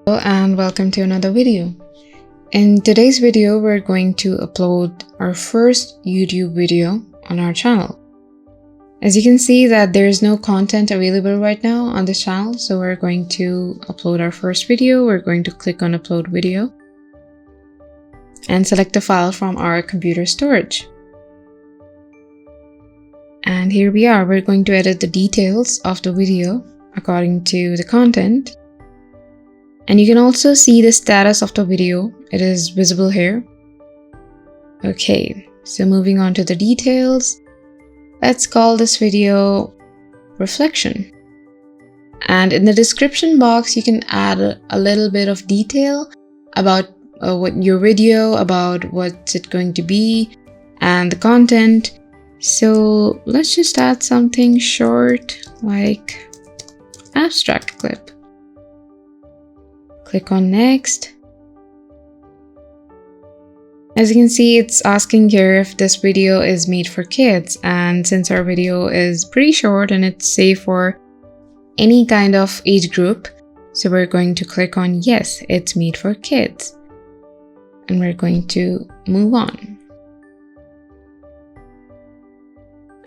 Hello and welcome to another video. In today's video, we're going to upload our first YouTube video on our channel. As you can see that there is no content available right now on this channel, so we're going to upload our first video. We're going to click on upload video and select a file from our computer storage. And here we are. We're going to edit the details of the video according to the content. And you can also see the status of the video. It is visible here. Okay, so moving on to the details. Let's call this video reflection. And in the description box, you can add a little bit of detail about what your video, about what's it going to be, and the content. So let's just add something short like abstract clip. Click on next. As you can see, it's asking here if this video is made for kids, and since our video is pretty short and it's safe for any kind of age group, so we're going to click on yes, it's made for kids, and we're going to move on.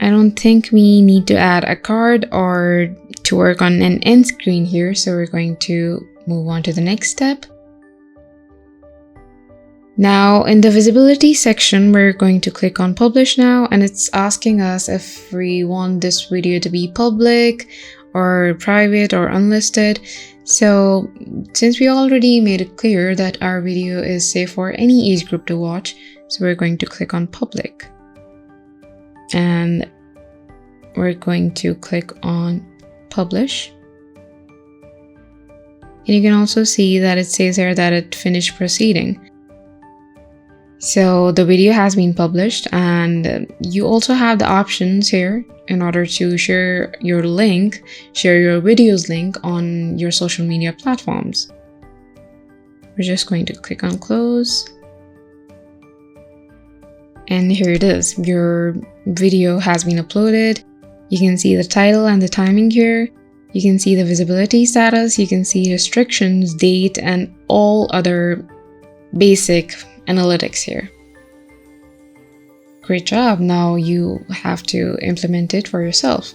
I don't think we need to add a card or to work on an end screen here, so we're going to move on to the next step. Now in the visibility section, we're going to click on publish now, and it's asking us if we want this video to be public or private or unlisted. So since we already made it clear that our video is safe for any age group to watch, so we're going to click on public. And we're going to click on publish. And you can also see that it says here that it finished proceeding. So the video has been published, and you also have the options here in order to share your link, share your video's link on your social media platforms. We're just going to click on close. And here it is. Your video has been uploaded. You can see the title and the timing here. You can see the visibility status. You can see restrictions, date, and all other basic analytics here. Great job. Now you have to implement it for yourself.